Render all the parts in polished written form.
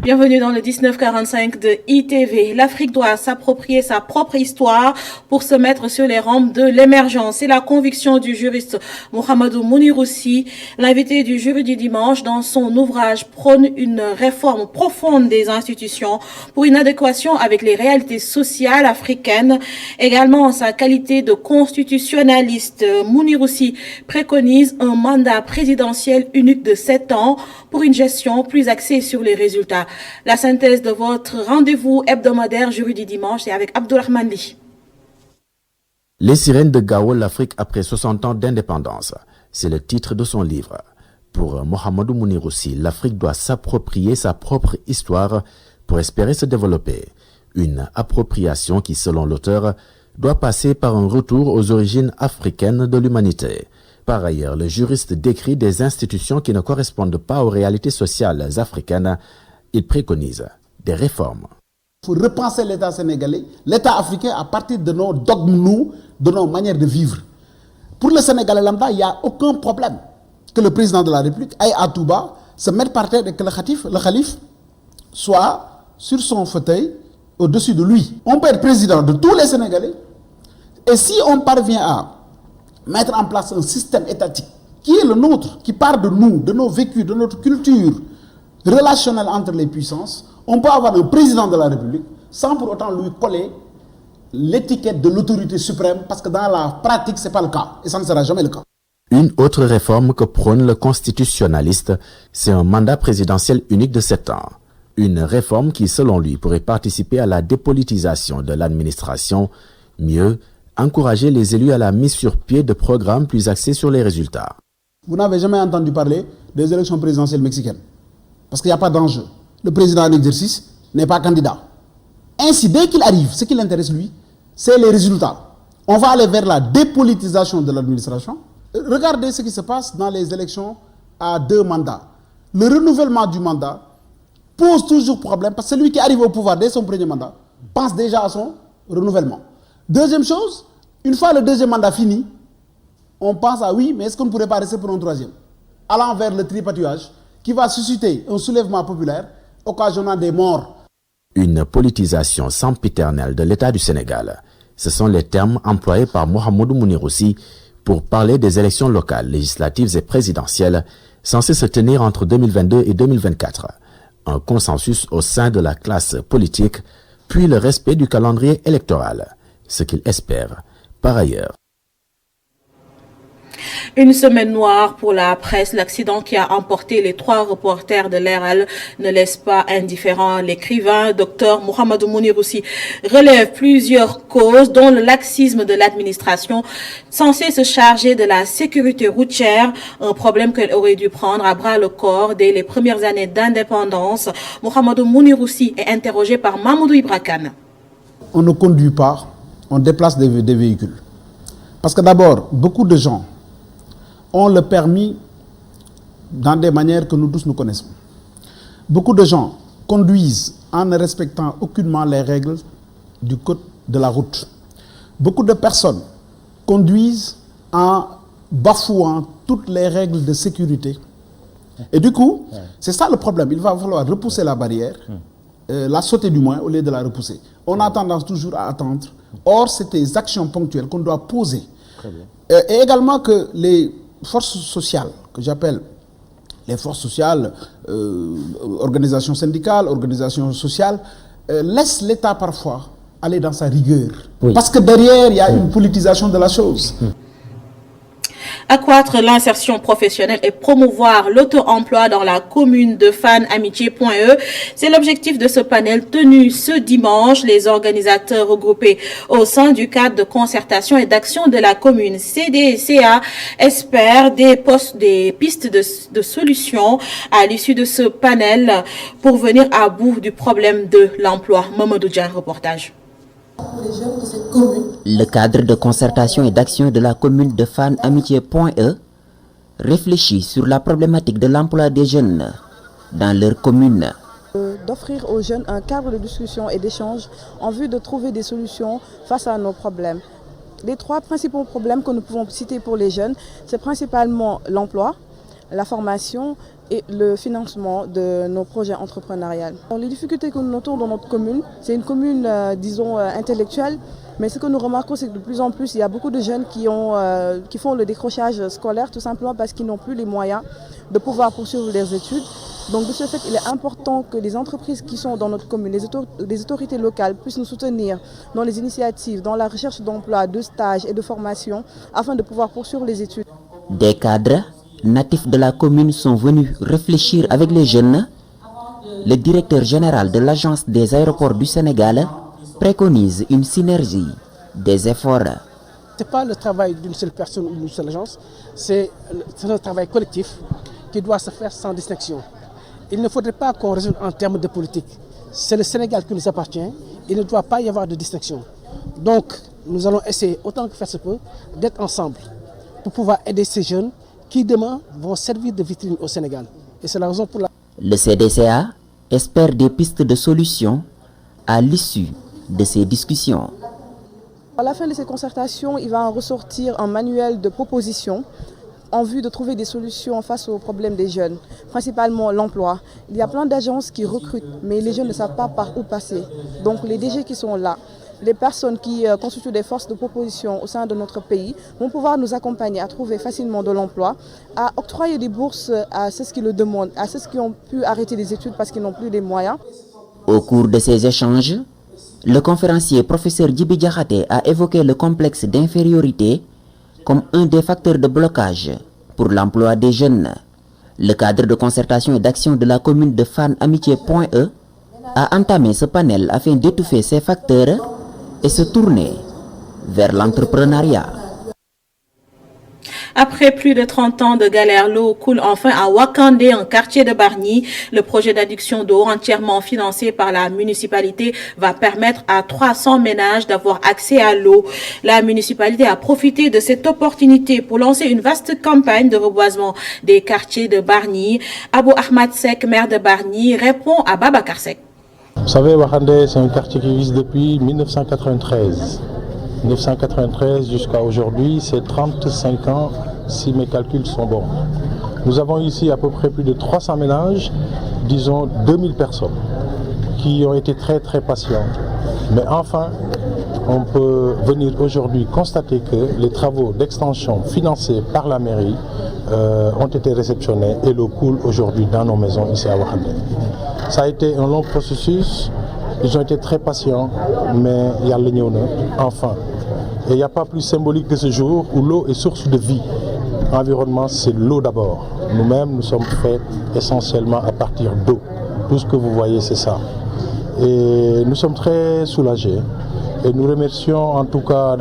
Bienvenue dans le 1945 de ITV. L'Afrique doit s'approprier sa propre histoire pour se mettre sur les rampes de l'émergence. C'est la conviction du juriste Mohamedou Mouniroussi, l'invité du jury du dimanche. Dans son ouvrage prône une réforme profonde des institutions pour une adéquation avec les réalités sociales africaines. Également en sa qualité de constitutionnaliste, Mouniroussi préconise un mandat présidentiel unique de 7 ans pour une gestion plus axée sur les résultats. La synthèse de votre rendez-vous hebdomadaire jury du dimanche, c'est avec Abdourahmane Li. Les sirènes de Gao, l'Afrique après 60 ans d'indépendance. C'est le titre de son livre. Pour Mohamedou Mouniroussi, l'Afrique doit s'approprier sa propre histoire pour espérer se développer. Une appropriation qui, selon l'auteur, doit passer par un retour aux origines africaines de l'humanité. Par ailleurs, le juriste décrit des institutions qui ne correspondent pas aux réalités sociales africaines. Il préconise des réformes. Il faut repenser l'État sénégalais, l'État africain à partir de nos dogmes, de nos manières de vivre. Pour le Sénégalais lambda, il n'y a aucun problème que le président de la République aille à Touba, se mette par terre et que le calife soit sur son fauteuil au-dessus de lui. On peut être président de tous les Sénégalais et si on parvient à mettre en place un système étatique qui est le nôtre, qui part de nous, de nos vécus, de notre culture relationnelle entre les puissances, on peut avoir un président de la République sans pour autant lui coller l'étiquette de l'autorité suprême parce que dans la pratique, ce n'est pas le cas et ça ne sera jamais le cas. Une autre réforme que prône le constitutionnaliste, c'est un mandat présidentiel unique de 7 ans. Une réforme qui, selon lui, pourrait participer à la dépolitisation de l'administration, mieux, encourager les élus à la mise sur pied de programmes plus axés sur les résultats. Vous n'avez jamais entendu parler des élections présidentielles mexicaines parce qu'il n'y a pas d'enjeu. Le président en exercice n'est pas candidat. Ainsi, dès qu'il arrive, ce qui l'intéresse lui, c'est les résultats. On va aller vers la dépolitisation de l'administration. Regardez ce qui se passe dans les élections à 2 mandats. Le renouvellement du mandat pose toujours problème parce que celui qui arrive au pouvoir dès son premier mandat pense déjà à son renouvellement. Deuxième chose, une fois le deuxième mandat fini, on pense à oui, mais est-ce qu'on ne pourrait pas rester pour un troisième? Allant vers le tripatouillage qui va susciter un soulèvement populaire occasionnant des morts. Une politisation sempiternelle de l'État du Sénégal. Ce sont les termes employés par Mohamedou Mouniroussi pour parler des élections locales, législatives et présidentielles censées se tenir entre 2022 et 2024. Un consensus au sein de la classe politique, puis le respect du calendrier électoral, ce qu'il espère par ailleurs. Une semaine noire pour la presse. L'accident qui a emporté les 3 reporters de l'RL ne laisse pas indifférent l'écrivain. Dr Mohamedou Mouniroussi relève plusieurs causes, dont le laxisme de l'administration censée se charger de la sécurité routière, un problème qu'elle aurait dû prendre à bras le corps dès les premières années d'indépendance. Mohamedou Mouniroussi est interrogé par Mamoudou Ibrakane. On ne conduit pas, on déplace des véhicules. Parce que d'abord, beaucoup de gens ont le permis dans des manières que nous tous nous connaissons. Beaucoup de gens conduisent en ne respectant aucunement les règles du code de la route. Beaucoup de personnes conduisent en bafouant toutes les règles de sécurité. Et du coup, c'est ça le problème. Il va falloir repousser la barrière, la sauter du moins au lieu de la repousser. On a tendance toujours à attendre. Or, c'est des actions ponctuelles qu'on doit poser. Et également que les forces sociales, que j'appelle les forces sociales, organisations syndicales, organisations sociales, laissent l'État parfois aller dans sa rigueur. Oui. Parce que derrière, il y a une politisation de la chose. Accroître l'insertion professionnelle et promouvoir l'auto-emploi dans la commune de Fanamitié.e. C'est l'objectif de ce panel tenu ce dimanche. Les organisateurs regroupés au sein du cadre de concertation et d'action de la commune CDCA espèrent des pistes de solutions à l'issue de ce panel pour venir à bout du problème de l'emploi. Mamadou Dia, reportage. Les jeunes de cette commune. Le cadre de concertation et d'action de la commune de Fanamitié.e réfléchit sur la problématique de l'emploi des jeunes dans leur commune. D'offrir aux jeunes un cadre de discussion et d'échange en vue de trouver des solutions face à nos problèmes. Les 3 principaux problèmes que nous pouvons citer pour les jeunes, c'est principalement l'emploi, la formation et le financement de nos projets entrepreneuriaux. Les difficultés que nous notons dans notre commune, c'est une commune, intellectuelle, mais ce que nous remarquons, c'est que de plus en plus, il y a beaucoup de jeunes qui font le décrochage scolaire, tout simplement parce qu'ils n'ont plus les moyens de pouvoir poursuivre leurs études. Donc de ce fait, il est important que les entreprises qui sont dans notre commune, les autorités locales puissent nous soutenir dans les initiatives, dans la recherche d'emploi, de stages et de formation, afin de pouvoir poursuivre les études. Des cadres natifs de la commune sont venus réfléchir avec les jeunes. Le directeur général de l'Agence des aéroports du Sénégal préconise une synergie des efforts. Ce n'est pas le travail d'une seule personne ou d'une seule agence, c'est un travail collectif qui doit se faire sans distinction. Il ne faudrait pas qu'on raisonne en termes de politique. C'est le Sénégal qui nous appartient, il ne doit pas y avoir de distinction. Donc nous allons essayer, autant que faire se peut, d'être ensemble pour pouvoir aider ces jeunes qui demain vont servir de vitrine au Sénégal. Et c'est la raison pour laquelle le CDCA espère des pistes de solutions à l'issue de ces discussions. À la fin de ces concertations, il va en ressortir un manuel de propositions en vue de trouver des solutions face aux problèmes des jeunes, principalement l'emploi. Il y a plein d'agences qui recrutent, mais les jeunes ne savent pas par où passer. Donc les DG qui sont là, les personnes qui constituent des forces de proposition au sein de notre pays vont pouvoir nous accompagner à trouver facilement de l'emploi, à octroyer des bourses à ceux qui le demandent, à ceux qui ont pu arrêter les études parce qu'ils n'ont plus les moyens. Au cours de ces échanges, le conférencier professeur Djibi Diakhaté a évoqué le complexe d'infériorité comme un des facteurs de blocage pour l'emploi des jeunes. Le cadre de concertation et d'action de la commune de Fann Amitié.e a entamé ce panel afin d'étouffer ces facteurs et se tourner vers l'entrepreneuriat. Après plus de 30 ans de galère, l'eau coule enfin à Wakandé, un quartier de Bargny. Le projet d'adduction d'eau entièrement financé par la municipalité va permettre à 300 ménages d'avoir accès à l'eau. La municipalité a profité de cette opportunité pour lancer une vaste campagne de reboisement des quartiers de Bargny. Abou Ahmad Sek, maire de Bargny, répond à Babacar Sek. Vous savez, Wakandé, c'est un quartier qui existe depuis 1993. 1993 jusqu'à aujourd'hui, c'est 35 ans si mes calculs sont bons. Nous avons ici à peu près plus de 300 ménages, disons 2000 personnes qui ont été très patients. Mais enfin, on peut venir aujourd'hui constater que les travaux d'extension financés par la mairie ont été réceptionnés et l'eau coule aujourd'hui dans nos maisons ici à Wakandé. Ça a été un long processus. Ils ont été très patients, mais il y a l'union, enfin. Et il n'y a pas plus symbolique que ce jour où l'eau est source de vie. L'environnement, c'est l'eau d'abord. Nous-mêmes, nous sommes faits essentiellement à partir d'eau. Tout ce que vous voyez, c'est ça. Et nous sommes très soulagés. Et nous remercions en tout cas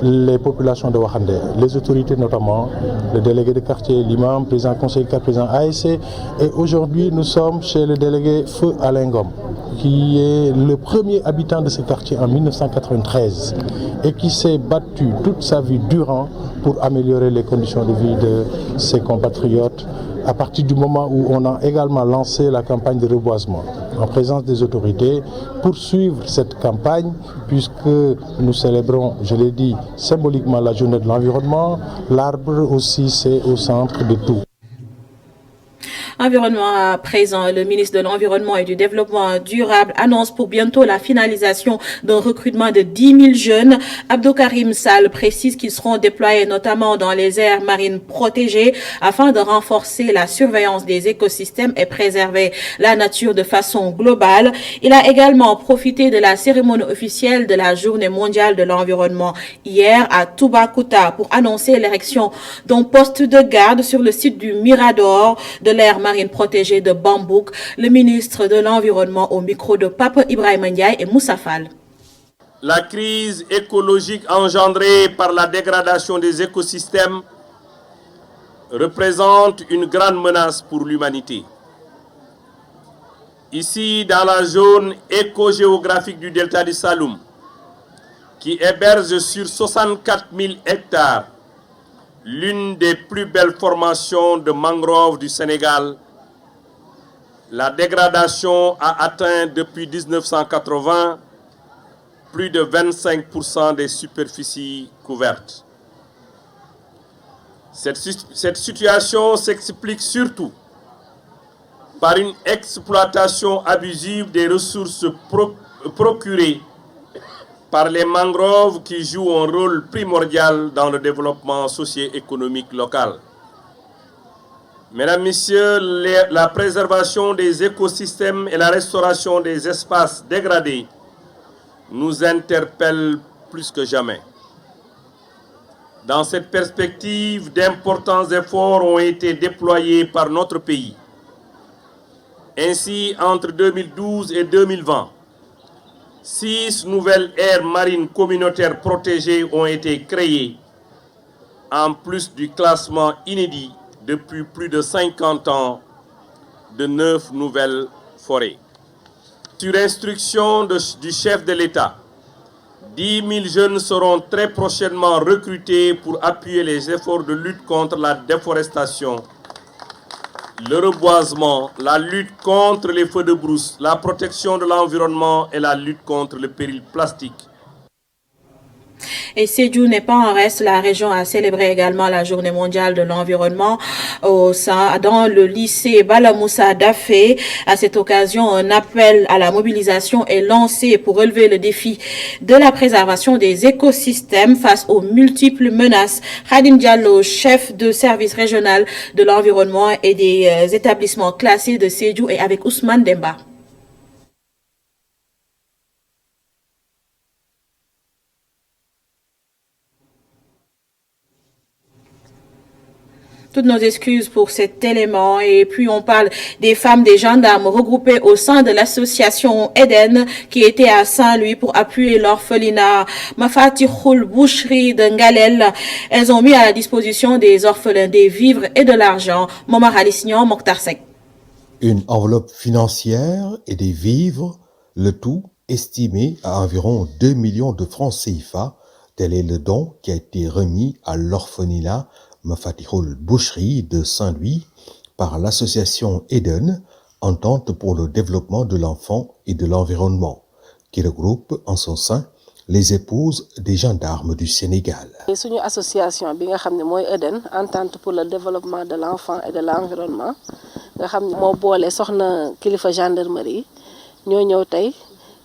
les populations de Wakandé, les autorités notamment, le délégué de quartier, l'imam, président conseil, président ASC. Et aujourd'hui, nous sommes chez le délégué Feu Alain Ngom, qui est le premier habitant de ce quartier en 1993 et qui s'est battu toute sa vie durant pour améliorer les conditions de vie de ses compatriotes à partir du moment où on a également lancé la campagne de reboisement en présence des autorités pour suivre cette campagne puisque nous célébrons, je l'ai dit, symboliquement la journée de l'environnement. L'arbre aussi, c'est au centre de tout. Environnement à présent, le ministre de l'Environnement et du Développement durable annonce pour bientôt la finalisation d'un recrutement de 10 000 jeunes. Abdou Karim Sall précise qu'ils seront déployés notamment dans les aires marines protégées afin de renforcer la surveillance des écosystèmes et préserver la nature de façon globale. Il a également profité de la cérémonie officielle de la Journée mondiale de l'environnement hier à Toubacouta pour annoncer l'érection d'un poste de garde sur le site du Mirador de l'aire marine protégée de Bambouk. Le ministre de l'Environnement au micro de Pape Ibrahima Ndiaye et Moussa Fall. La crise écologique engendrée par la dégradation des écosystèmes représente une grande menace pour l'humanité. Ici, dans la zone écogéographique du delta du Saloum, qui héberge sur 64 000 hectares l'une des plus belles formations de mangroves du Sénégal, la dégradation a atteint depuis 1980 plus de 25% des superficies couvertes. Cette situation s'explique surtout par une exploitation abusive des ressources procurées par les mangroves qui jouent un rôle primordial dans le développement socio-économique local. Mesdames, Messieurs, la préservation des écosystèmes et la restauration des espaces dégradés nous interpellent plus que jamais. Dans cette perspective, d'importants efforts ont été déployés par notre pays. Ainsi, entre 2012 et 2020, 6 nouvelles aires marines communautaires protégées ont été créées, en plus du classement inédit depuis plus de 50 ans de 9 nouvelles forêts. Sur instruction du chef de l'État, 10 000 jeunes seront très prochainement recrutés pour appuyer les efforts de lutte contre la déforestation, le reboisement, la lutte contre les feux de brousse, la protection de l'environnement et la lutte contre le péril plastique. Et Sédhiou n'est pas en reste. La région a célébré également la journée mondiale de l'environnement dans le lycée Balamoussa Dafé. À cette occasion, un appel à la mobilisation est lancé pour relever le défi de la préservation des écosystèmes face aux multiples menaces. Khadim Diallo, chef de service régional de l'environnement et des établissements classés de Sédhiou, est avec Ousmane Demba. Toutes nos excuses pour cet élément. Et puis on parle des femmes des gendarmes regroupées au sein de l'association Eden qui était à Saint-Louis pour appuyer l'orphelinat Mafatihoul Boucherie de Ngalel. Elles ont mis à la disposition des orphelins des vivres et de l'argent. Momar Alissignon, Mokhtar Seck. Une enveloppe financière et des vivres, le tout estimé à environ 2 millions de francs CFA. Tel est le don qui a été remis à l'orphelinat Mafatihoul Boucherie de Saint-Louis par l'association Eden, Entente pour le développement de l'enfant et de l'environnement, qui regroupe en son sein les épouses des gendarmes du Sénégal. Suñu association bi nga xamné moy Eden, Entente pour le développement de l'enfant et de l'environnement, nga xamné mo bolé soxna kilifa gendarmerie ñoo ñëw tay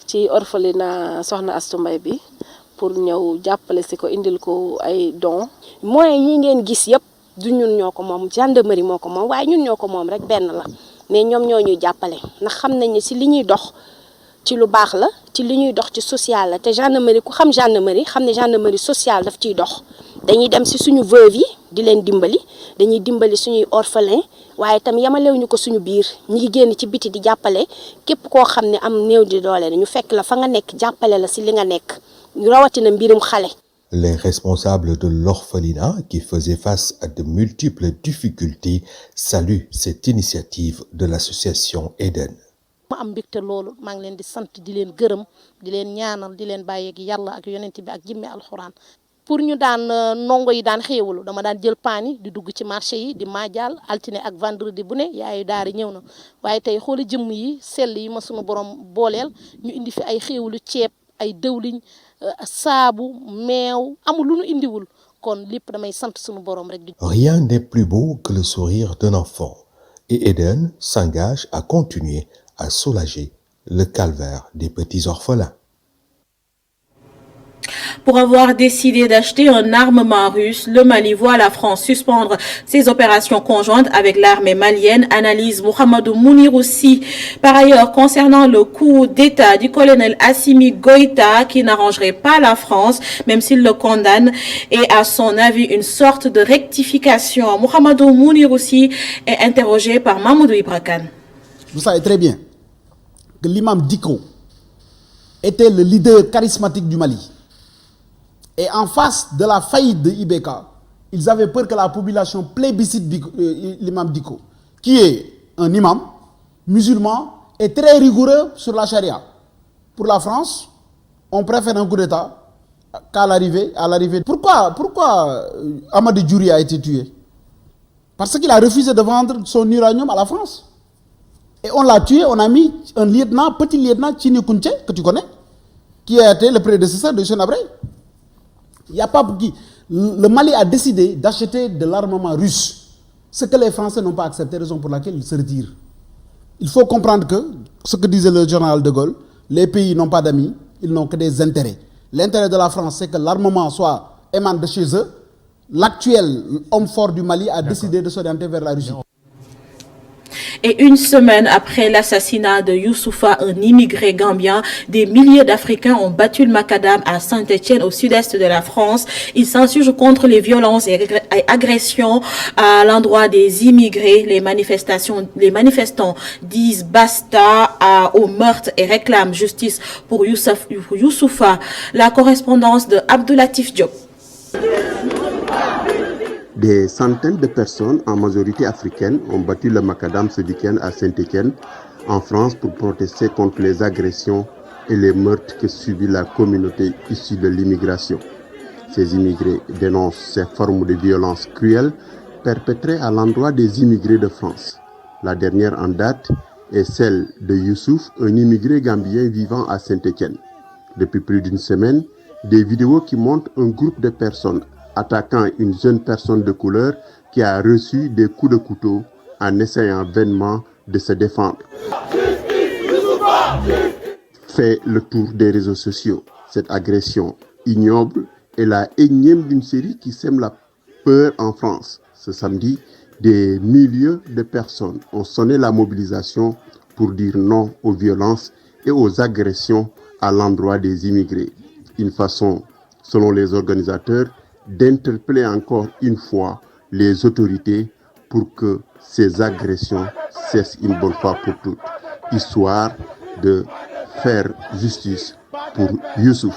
ci orphelinat soxna Astou Mbaye bi pour ñëw jàppale ci ko indil ko ay dons. Moyens yi ngeen gis yëpp du ñun ñoko mom, gendarmerie moko mom, waaye ñun ñoko mom rek benn la, mais ñom ñoo ñuy jàppale ndax xam nañ ne ci li ñuy dox ci lu baax la, ci li ñuy dox ci social la, te gendarmerie ku xam gendarmerie xam ne gendarmerie sociale daf ciy dox. Dañuy dem ci suñu veuve yi di leen dimbali, dañuy dimbali suñuy orphelin, waaye tam yamalewuñu ko suñu biir, ñi ngi génn ci biti di jàppale képp koo xam ne am néew di doole ñu fekk la fa nga nekk jàppale la ci li nga nekk, rawatina mbirum xale. Les responsables de l'orphelinat, qui faisaient face à de multiples difficultés, saluent cette initiative de l'association Eden. ma am mbégte loolu maa ngi leen di sant di leen gërëm di leen ñaanal di leen bàyyi ak yàlla ak yonent bi ak jimmi alxuraan pour ñu daan ndongo yi daan xéewalu dama daan jël paani di dugg ci marché yi di maajaal altine ak vendredi bu ne yaayu daari ñëw na waaye tey xooli jëmm yi sell yi ma sunu borom booleel ñu indi fi ay xéewalu ceeb ay dëwliñ saabu meew amul lu ñu indiwul kon lépp damay sant sunu borom rek. Rien n'est plus beau que le sourire d'un enfant et Eden s'engage à continuer à soulager le calvaire des petits orphelins. Pour avoir décidé d'acheter un armement russe, le Mali voit la France suspendre ses opérations conjointes avec l'armée malienne, analyse Mohamedou Mouniroussi. Par ailleurs, concernant le coup d'État du colonel Assimi Goïta, qui n'arrangerait pas la France, même s'il le condamne, et à son avis une sorte de rectification. Mohamedou Mouniroussi est interrogé par Mamoudou Ibrakan. Vous savez très bien que l'imam Diko était le leader charismatique du Mali. Et en face de la faillite de IBK, ils avaient peur que la population plébiscite l'imam Diko, qui est un imam musulman et très rigoureux sur la charia. Pour la France, on préfère un coup d'État qu'à l'arrivée. Pourquoi Amadou Djouri a été tué? Parce qu'il a refusé de vendre son uranium à la France. Et on l'a tué, on a mis un lieutenant, petit lieutenant Chini Kounché, que tu connais, qui a été le prédécesseur de Chenabré. Il y a pas qui. Le Mali a décidé d'acheter de l'armement russe. Ce que les Français n'ont pas accepté, raison pour laquelle ils se retirent. Il faut comprendre que, ce que disait le général de Gaulle, les pays n'ont pas d'amis, ils n'ont que des intérêts. L'intérêt de la France, c'est que l'armement émane de chez eux. L'actuel homme fort du Mali a décidé de s'orienter vers la Russie. Et une semaine après l'assassinat de Youssoufa, un immigré gambien, des milliers d'Africains ont battu le macadam à Saint-Étienne, au sud-est de la France. Ils s'insurgent contre les violences et agressions à l'endroit des immigrés. Les manifestants disent basta au meurtre et réclament justice pour Youssoufa. La correspondance de Abdoulatif Diop. Des centaines de personnes, en majorité africaines, ont battu le macadam ce week-end à Saint-Étienne, en France, pour protester contre les agressions et les meurtres que subit la communauté issue de l'immigration. Ces immigrés dénoncent ces formes de violence cruelles perpétrées à l'endroit des immigrés de France. La dernière en date est celle de Youssouf, un immigré gambien vivant à Saint-Étienne. Depuis plus d'une semaine, des vidéos qui montrent un groupe de personnes attaquant une jeune personne de couleur qui a reçu des coups de couteau en essayant vainement de se défendre. Fait le tour des réseaux sociaux. Cette agression ignoble est la énième d'une série qui sème la peur en France. Ce samedi, des milliers de personnes ont sonné la mobilisation pour dire non aux violences et aux agressions à l'endroit des immigrés. Une façon, selon les organisateurs, d'interpeller encore une fois les autorités pour que ces agressions cessent une bonne fois pour toutes, histoire de faire justice pour Youssouf.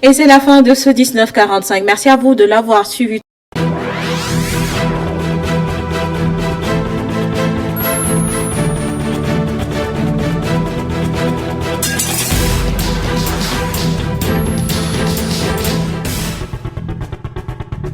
Et c'est la fin de ce 1945. Merci à vous de l'avoir suivi.